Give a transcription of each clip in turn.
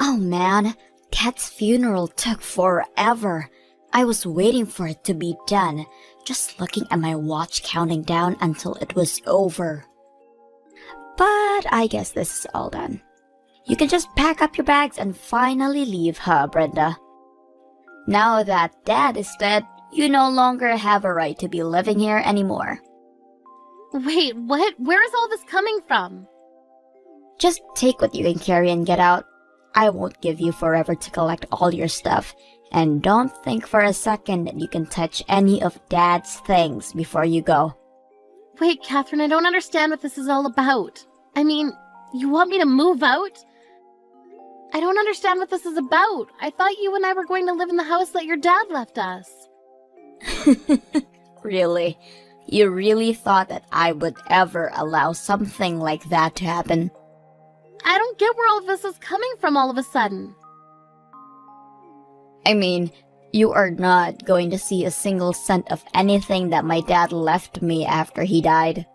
Oh man, Kat's funeral took forever. I was waiting for it to be done, just looking at my watch counting down until it was over. But I guess this is all done. You can just pack up your bags and finally leave, huh, Brenda? Now that Dad is dead, you no longer have a right to be living here anymore. Wait, what? Where is all this coming from? Just take what you can carry and get out. I won't give you forever to collect all your stuff, and don't think for a second that you can touch any of Dad's things before you go. Wait, Catherine, I don't understand what this is all about. I mean, you want me to move out? I don't understand what this is about. I thought you and I were going to live in the house that your dad left us. Really? You really thought that I would ever allow something like that to happen? I don't get where all of this is coming from all of a sudden. I mean, you are not going to see a single cent of anything that my dad left me after he died.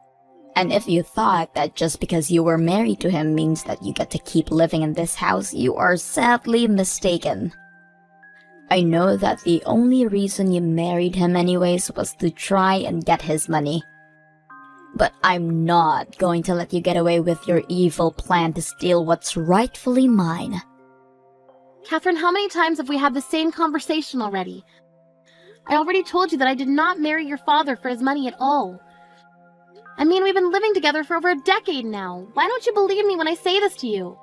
And if you thought that just because you were married to him means that you get to keep living in this house, you are sadly mistaken. I know that the only reason you married him anyways was to try and get his money. But I'm not going to let you get away with your evil plan to steal what's rightfully mine. Catherine, how many times have we had the same conversation already? I already told you that I did not marry your father for his money at all. I mean, we've been living together for over a decade now. Why don't you believe me when I say this to you?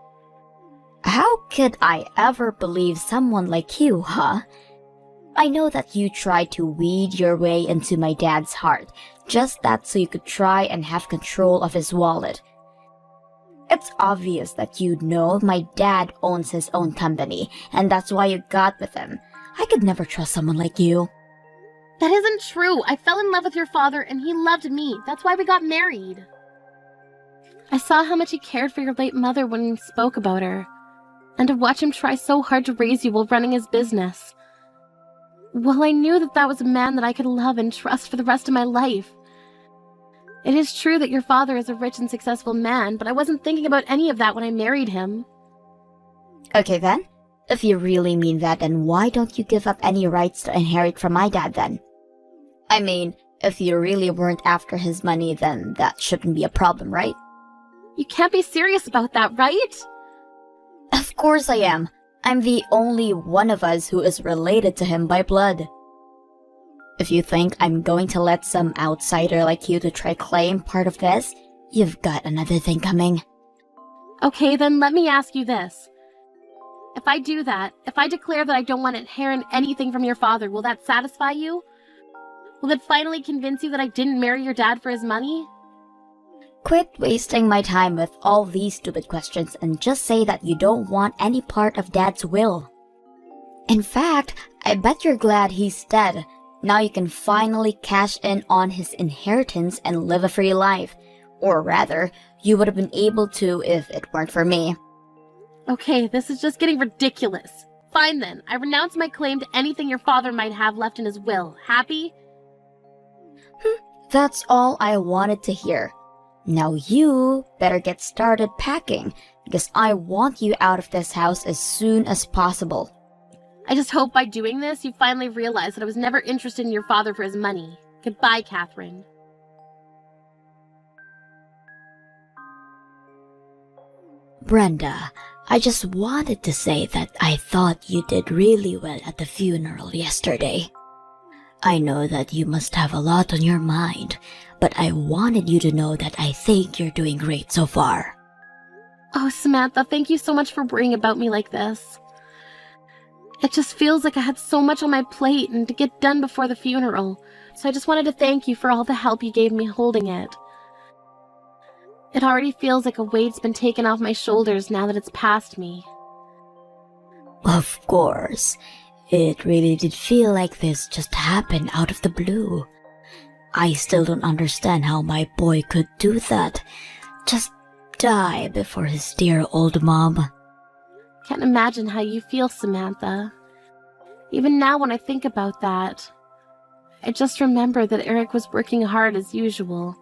How could I ever believe someone like you, huh? I know that you tried to weed your way into my dad's heart, just that so you could try and have control of his wallet. It's obvious that you know my dad owns his own company, and that's why you got with him. I could never trust someone like you. That isn't true. I fell in love with your father and he loved me. That's why we got married. I saw how much he cared for your late mother when he spoke about her. And to watch him try so hard to raise you while running his business. Well, I knew that that was a man that I could love and trust for the rest of my life. It is true that your father is a rich and successful man, but I wasn't thinking about any of that when I married him. Okay then. If you really mean that, then why don't you give up any rights to inherit from my dad then? I mean, if you really weren't after his money, then that shouldn't be a problem, right? You can't be serious about that, right? Of course I am. I'm the only one of us who is related to him by blood. If you think I'm going to let some outsider like you to try claim part of this, you've got another thing coming. Okay, then let me ask you this. If I do that, if I declare that I don't want to inherit anything from your father, will that satisfy you? Will it finally convince you that I didn't marry your dad for his money? Quit wasting my time with all these stupid questions and just say that you don't want any part of Dad's will. In fact, I bet you're glad he's dead. Now you can finally cash in on his inheritance and live a free life. Or rather, you would have been able to if it weren't for me. Okay, this is just getting ridiculous. Fine then, I renounce my claim to anything your father might have left in his will. Happy? That's all I wanted to hear. Now you better get started packing, because I want you out of this house as soon as possible. I just hope by doing this you finally realize that I was never interested in your father for his money. Goodbye, Catherine. Brenda, I just wanted to say that I thought you did really well at the funeral yesterday. I know that you must have a lot on your mind, but I wanted you to know that I think you're doing great so far. Oh, Samantha, thank you so much for worrying about me like this. It just feels like I had so much on my plate and to get done before the funeral, so I just wanted to thank you for all the help you gave me holding it. It already feels like a weight's been taken off my shoulders now that it's past me. Of course. It really did feel like this just happened out of the blue. I still don't understand how my boy could do that. Just die before his dear old mom. Can't imagine how you feel, Samantha. Even now when I think about that, I just remember that Eric was working hard as usual.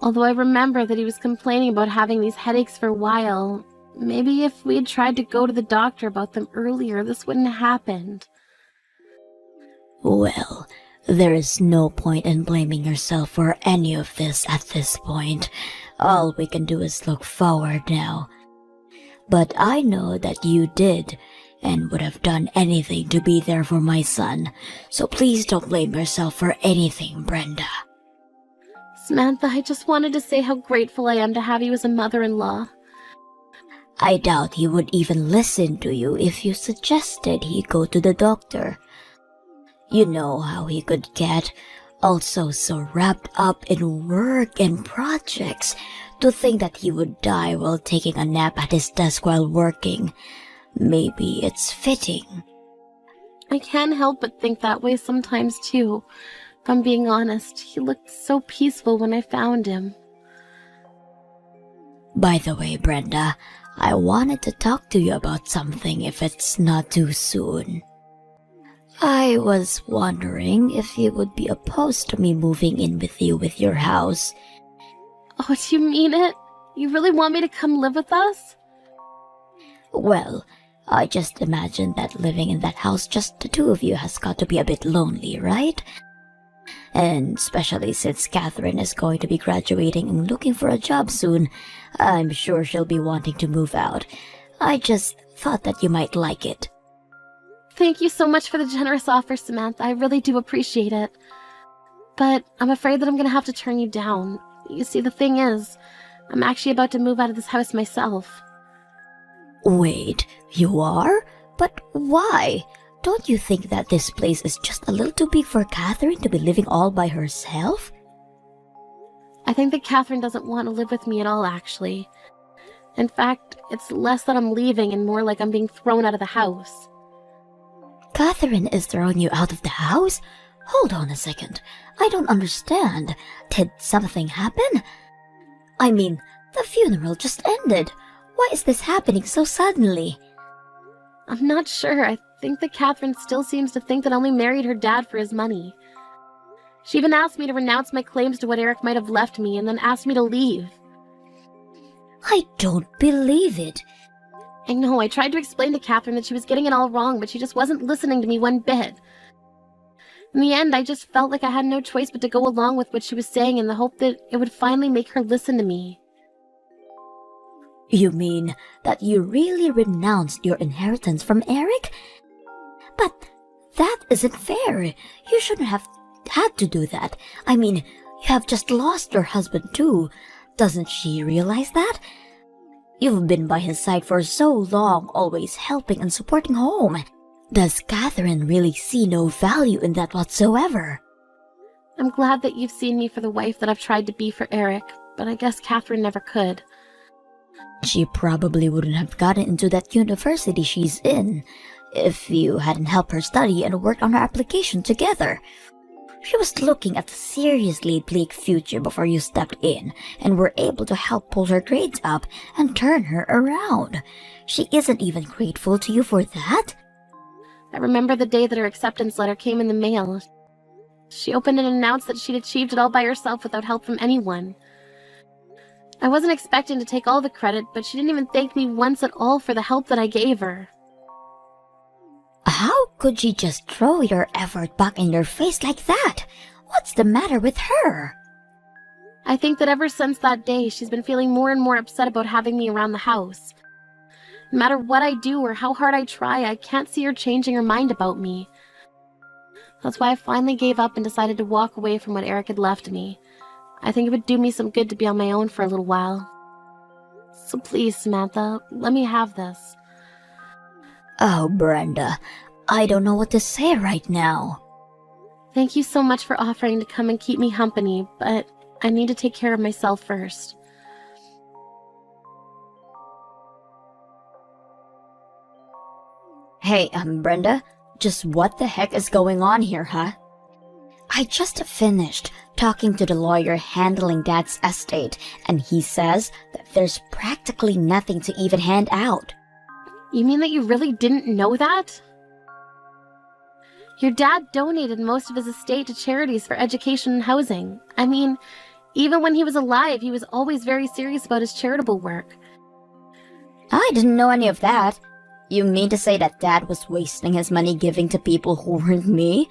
Although I remember that he was complaining about having these headaches for a while, Maybe if we had tried to go to the doctor about them earlier, this wouldn't have happened. Well, there is no point in blaming yourself for any of this at this point. All we can do is look forward now. But I know that you did, and would have done anything to be there for my son, so please don't blame yourself for anything, Brenda. Samantha, I just wanted to say how grateful I am to have you as a mother-in-law. I doubt he would even listen to you if you suggested he go to the doctor. You know how he could get, also so wrapped up in work and projects, to think that he would die while taking a nap at his desk while working. Maybe it's fitting. I can't help but think that way sometimes too. If I'm being honest, he looked so peaceful when I found him. By the way, Brenda, I wanted to talk to you about something if it's not too soon. I was wondering if you would be opposed to me moving in with you with your house. Oh, do you mean it? You really want me to come live with us? Well, I just imagine that living in that house just the two of you has got to be a bit lonely, right? And especially since Catherine is going to be graduating and looking for a job soon, I'm sure she'll be wanting to move out. I just thought that you might like it. Thank you so much for the generous offer, Samantha. I really do appreciate it. But I'm afraid that I'm going to have to turn you down. You see, the thing is, I'm actually about to move out of this house myself. Wait, you are? But why? Don't you think that this place is just a little too big for Catherine to be living all by herself? I think that Catherine doesn't want to live with me at all, actually. In fact, it's less that I'm leaving and more like I'm being thrown out of the house. Catherine is throwing you out of the house? Hold on a second. I don't understand. Did something happen? I mean, the funeral just ended. Why is this happening so suddenly? I'm not sure. I think that Catherine still seems to think that I only married her dad for his money. She even asked me to renounce my claims to what Eric might have left me and then asked me to leave. I don't believe it. I know, I tried to explain to Catherine that she was getting it all wrong, but she just wasn't listening to me one bit. In the end, I just felt like I had no choice but to go along with what she was saying in the hope that it would finally make her listen to me. You mean that you really renounced your inheritance from Eric? But that isn't fair. You shouldn't have had to do that. I mean, you have just lost your husband too. Doesn't she realize that? You've been by his side for so long, always helping and supporting home. Does Catherine really see no value in that whatsoever? I'm glad that you've seen me for the wife that I've tried to be for Eric, but I guess Catherine never could. She probably wouldn't have gotten into that university she's in if you hadn't helped her study and worked on her application together. She was looking at a seriously bleak future before you stepped in and were able to help pull her grades up and turn her around. She isn't even grateful to you for that? I remember the day that her acceptance letter came in the mail. She opened it and announced that she'd achieved it all by herself without help from anyone. I wasn't expecting to take all the credit, but she didn't even thank me once at all for the help that I gave her. How could she just throw your effort back in your face like that? What's the matter with her? I think that ever since that day, she's been feeling more and more upset about having me around the house. No matter what I do or how hard I try, I can't see her changing her mind about me. That's why I finally gave up and decided to walk away from what Eric had left me. I think it would do me some good to be on my own for a little while. So please, Samantha, let me have this. Oh, Brenda, I don't know what to say right now. Thank you so much for offering to come and keep me company, but I need to take care of myself first. Hey, Brenda, just what the heck is going on here, huh? I just finished talking to the lawyer handling Dad's estate, and he says that there's practically nothing to even hand out. You mean that you really didn't know that? Your dad donated most of his estate to charities for education and housing. I mean, even when he was alive, he was always very serious about his charitable work. I didn't know any of that. You mean to say that Dad was wasting his money giving to people who weren't me?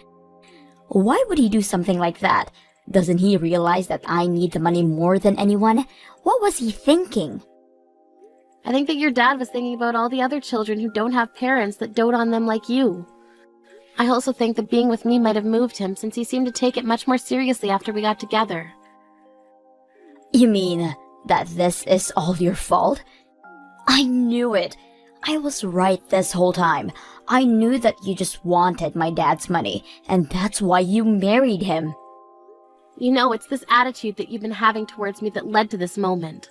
Why would he do something like that? Doesn't he realize that I need the money more than anyone? What was he thinking? I think that your dad was thinking about all the other children who don't have parents that dote on them like you. I also think that being with me might have moved him, since he seemed to take it much more seriously after we got together. You mean that this is all your fault? I knew it. I was right this whole time. I knew that you just wanted my dad's money, and that's why you married him. You know, it's this attitude that you've been having towards me that led to this moment.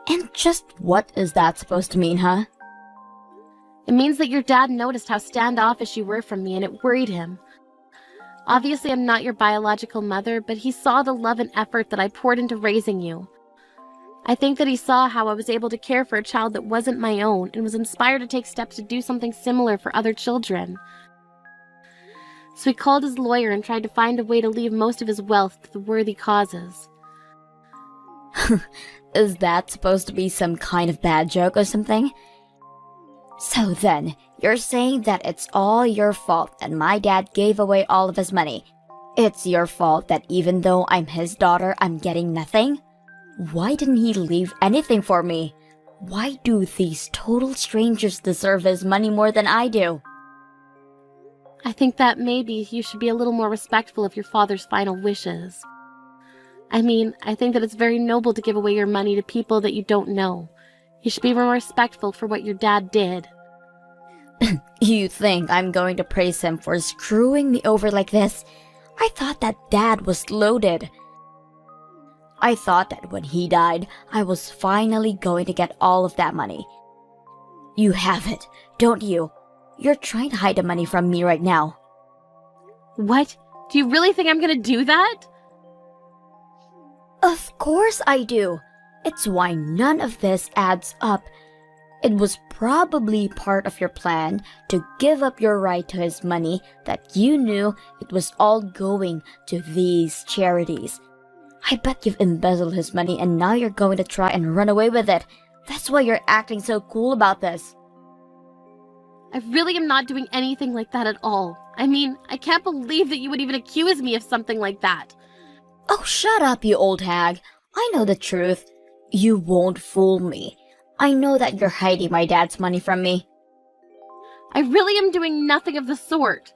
And just what is that supposed to mean, huh? It means that your dad noticed how standoffish you were from me, and it worried him. Obviously, I'm not your biological mother, but he saw the love and effort that I poured into raising you. I think that he saw how I was able to care for a child that wasn't my own, and was inspired to take steps to do something similar for other children. So he called his lawyer and tried to find a way to leave most of his wealth to the worthy causes. Is that supposed to be some kind of bad joke or something? So then, you're saying that it's all your fault that my dad gave away all of his money. It's your fault that even though I'm his daughter, I'm getting nothing? Why didn't he leave anything for me? Why do these total strangers deserve his money more than I do? I think that maybe you should be a little more respectful of your father's final wishes. I mean, I think that it's very noble to give away your money to people that you don't know. You should be more respectful for what your dad did. You think I'm going to praise him for screwing me over like this? I thought that Dad was loaded. I thought that when he died, I was finally going to get all of that money. You have it, don't you? You're trying to hide the money from me right now. What? Do you really think I'm gonna do that? Of course I do. It's why none of this adds up. It was probably part of your plan to give up your right to his money that you knew it was all going to these charities. I bet you've embezzled his money and now you're going to try and run away with it. That's why you're acting so cool about this. I really am not doing anything like that at all. I mean, I can't believe that you would even accuse me of something like that. Oh, shut up, you old hag. I know the truth. You won't fool me. I know that you're hiding my dad's money from me. I really am doing nothing of the sort.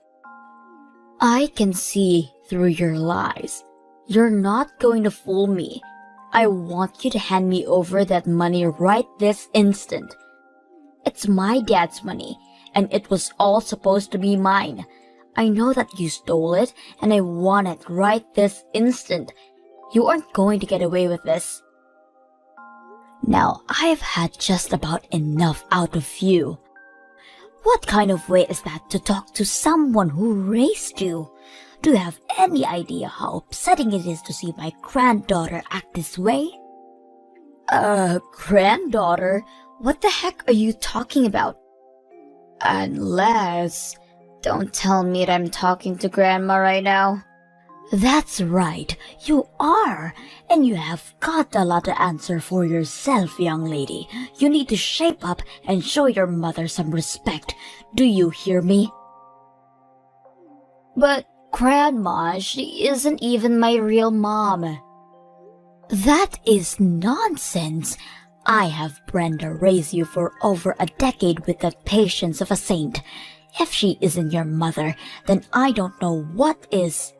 I can see through your lies. You're not going to fool me. I want you to hand me over that money right this instant. It's my dad's money, and it was all supposed to be mine. I know that you stole it, and I want it right this instant. You aren't going to get away with this. Now, I've had just about enough out of you. What kind of way is that to talk to someone who raised you? Do you have any idea how upsetting it is to see my granddaughter act this way? Granddaughter? What the heck are you talking about? Unless... Don't tell me that I'm talking to Grandma right now. That's right, you are. And you have got a lot to answer for yourself, young lady. You need to shape up and show your mother some respect. Do you hear me? But, Grandma, she isn't even my real mom. That is nonsense. I have Brenda raise you for over a decade with the patience of a saint. If she isn't your mother, then I don't know what is.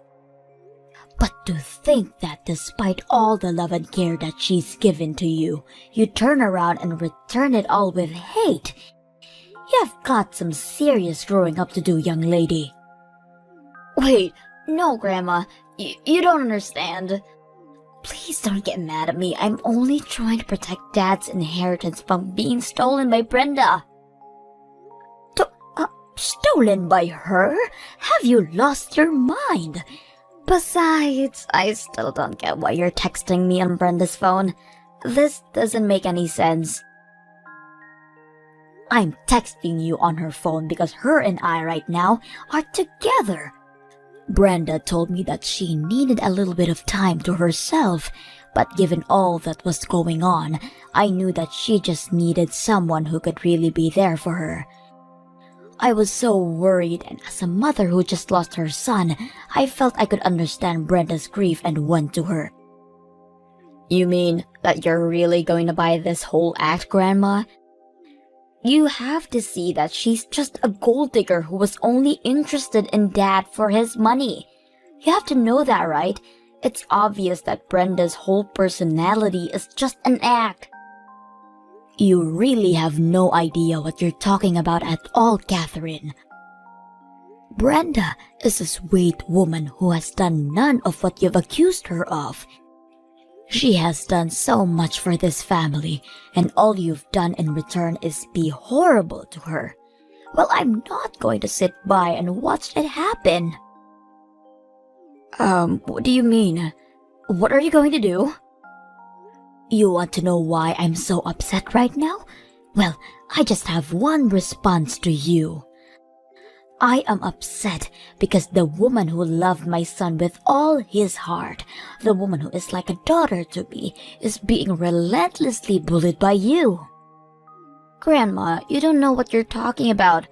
But to think that despite all the love and care that she's given to you, you turn around and return it all with hate. You've got some serious growing up to do, young lady. Wait, no, Grandma. You don't understand. Please don't get mad at me. I'm only trying to protect Dad's inheritance from being stolen by Brenda. Stolen by her? Have you lost your mind? Besides, I still don't get why you're texting me on Brenda's phone. This doesn't make any sense. I'm texting you on her phone because her and I right now are together. Brenda told me that she needed a little bit of time to herself, but given all that was going on, I knew that she just needed someone who could really be there for her. I was so worried, and as a mother who just lost her son, I felt I could understand Brenda's grief and went to her. You mean that you're really going to buy this whole act, Grandma? You have to see that she's just a gold digger who was only interested in Dad for his money. You have to know that, right? It's obvious that Brenda's whole personality is just an act. You really have no idea what you're talking about at all, Catherine. Brenda is a sweet woman who has done none of what you've accused her of. She has done so much for this family, and all you've done in return is be horrible to her. Well, I'm not going to sit by and watch it happen. What do you mean? What are you going to do? You want to know why I'm so upset right now? Well, I just have one response to you. I am upset because the woman who loved my son with all his heart, the woman who is like a daughter to me, is being relentlessly bullied by you. Grandma, you don't know what you're talking about.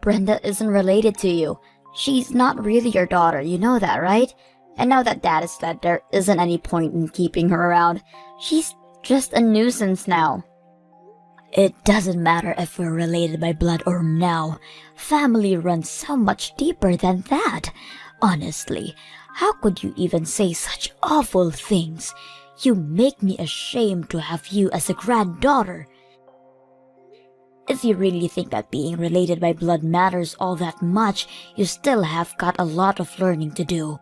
Brenda isn't related to you. She's not really your daughter, you know that, right? And now that Dad is dead, there isn't any point in keeping her around. She's just a nuisance now. It doesn't matter if we're related by blood or now. Family runs so much deeper than that. Honestly, how could you even say such awful things? You make me ashamed to have you as a granddaughter. If you really think that being related by blood matters all that much, you still have got a lot of learning to do.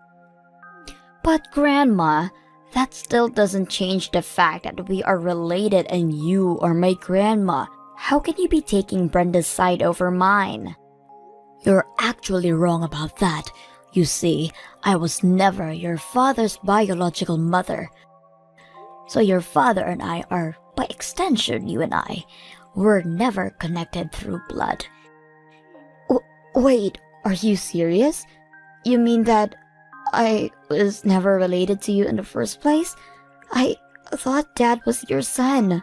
But Grandma, that still doesn't change the fact that we are related and you are my grandma. How can you be taking Brenda's side over mine? You're actually wrong about that. You see, I was never your father's biological mother. So your father and I are, by extension, you and I, were never connected through blood. Wait, are you serious? You mean that I was never related to you in the first place? I thought Dad was your son.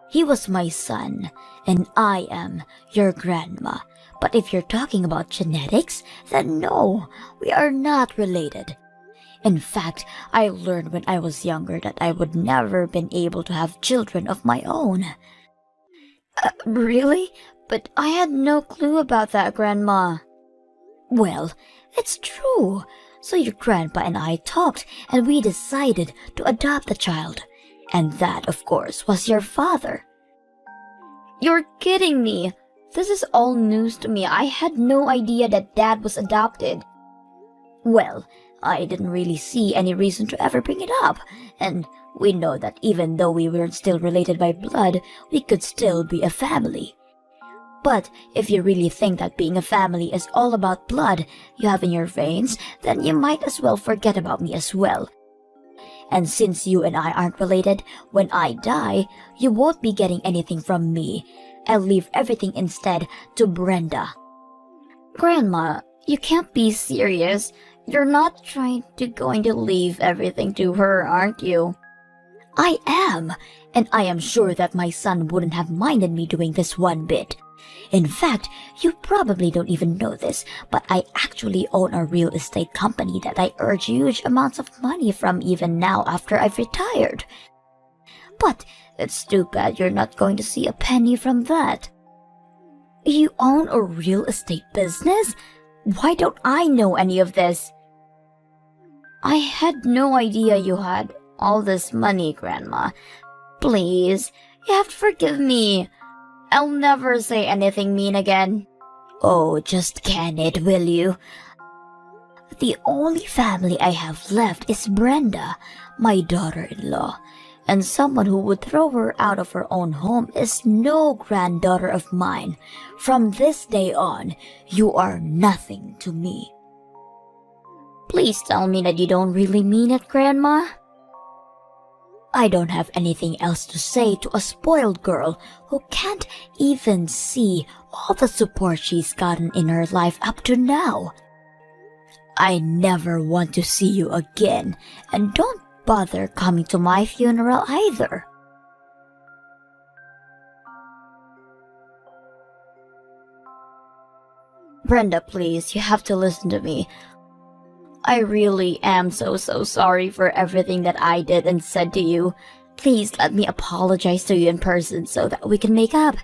He was my son, and I am your grandma. But if you're talking about genetics, then no, we are not related. In fact, I learned when I was younger that I would never been able to have children of my own. Really? But I had no clue about that, Grandma. Well, it's true. So your grandpa and I talked, and we decided to adopt a child. And that, of course, was your father. You're kidding me. This is all news to me. I had no idea that Dad was adopted. Well, I didn't really see any reason to ever bring it up. And we know that even though we weren't still related by blood, we could still be a family. But if you really think that being a family is all about blood you have in your veins, then you might as well forget about me as well. And since you and I aren't related, when I die, you won't be getting anything from me. I'll leave everything instead to Brenda. Grandma, you can't be serious. You're not going to leave everything to her, aren't you? I am, and I am sure that my son wouldn't have minded me doing this one bit. In fact, you probably don't even know this, but I actually own a real estate company that I earn huge amounts of money from even now after I've retired. But it's too bad you're not going to see a penny from that. You own a real estate business? Why don't I know any of this? I had no idea you had all this money, Grandma. Please, you have to forgive me. I'll never say anything mean again. Oh, just can it, will you? The only family I have left is Brenda, my daughter-in-law, and someone who would throw her out of her own home is no granddaughter of mine. From this day on, you are nothing to me. Please tell me that you don't really mean it, Grandma. I don't have anything else to say to a spoiled girl who can't even see all the support she's gotten in her life up to now. I never want to see you again, and don't bother coming to my funeral either. Brenda, please, you have to listen to me. I really am so sorry for everything that I did and said to you. Please let me apologize to you in person so that we can make up.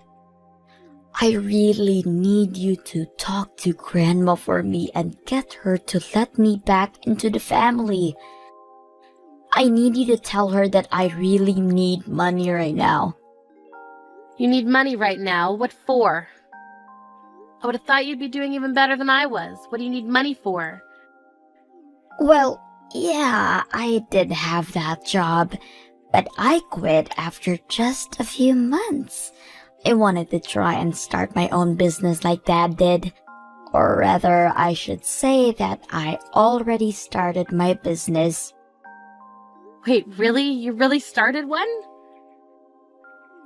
I really need you to talk to Grandma for me and get her to let me back into the family. I need you to tell her that I really need money right now. You need money right now? What for? I would have thought you'd be doing even better than I was. What do you need money for? Well, yeah, I did have that job, but I quit after just a few months. I wanted to try and start my own business like Dad did. Or rather, I should say that I already started my business. Wait, really? You really started one?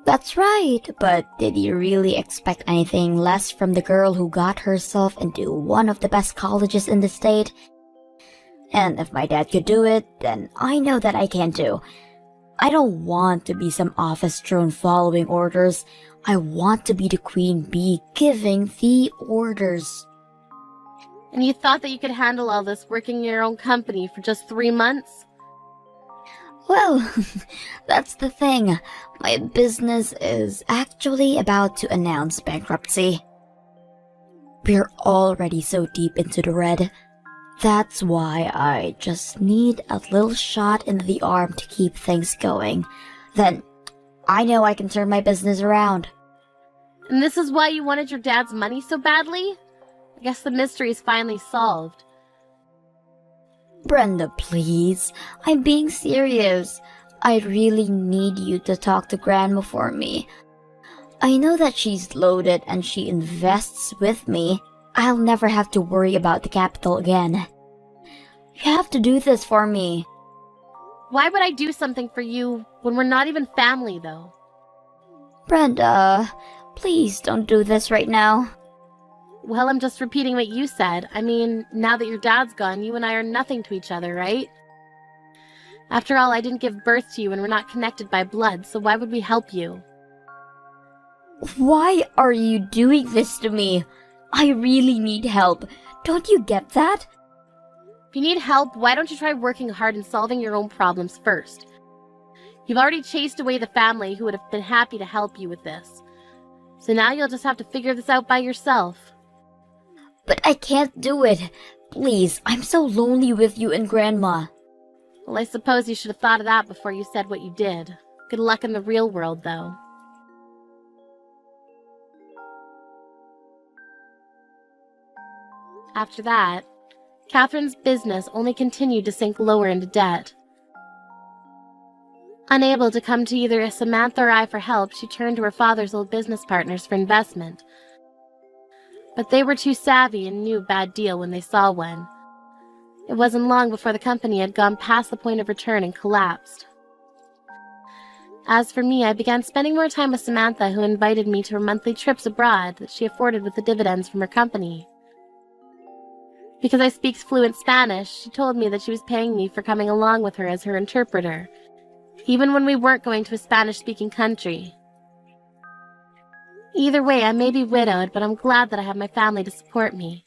That's right, but did you really expect anything less from the girl who got herself into one of the best colleges in the state? And if my dad could do it, then I know that I can too. I don't want to be some office drone following orders. I want to be the queen bee giving the orders. And you thought that you could handle all this working in your own company for just 3 months? Well, that's the thing. My business is actually about to announce bankruptcy. We're already so deep into the red. That's why I just need a little shot in the arm to keep things going. Then, I know I can turn my business around. And this is why you wanted your dad's money so badly? I guess the mystery is finally solved. Brenda, please. I'm being serious. I really need you to talk to Grandma for me. I know that she's loaded and she invests with me. I'll never have to worry about the capital again. You have to do this for me. Why would I do something for you when we're not even family, though? Brenda, please don't do this right now. Well, I'm just repeating what you said. I mean, now that your dad's gone, you and I are nothing to each other, right? After all, I didn't give birth to you and we're not connected by blood, so why would we help you? Why are you doing this to me? I really need help. Don't you get that? If you need help, why don't you try working hard and solving your own problems first? You've already chased away the family who would have been happy to help you with this. So now you'll just have to figure this out by yourself. But I can't do it. Please, I'm so lonely with you and Grandma. Well, I suppose you should have thought of that before you said what you did. Good luck in the real world, though. After that, Catherine's business only continued to sink lower into debt. Unable to come to either Samantha or I for help, she turned to her father's old business partners for investment. But they were too savvy and knew a bad deal when they saw one. It wasn't long before the company had gone past the point of return and collapsed. As for me, I began spending more time with Samantha, who invited me to her monthly trips abroad that she afforded with the dividends from her company. Because I speak fluent Spanish, she told me that she was paying me for coming along with her as her interpreter, even when we weren't going to a Spanish-speaking country. Either way, I may be widowed, but I'm glad that I have my family to support me.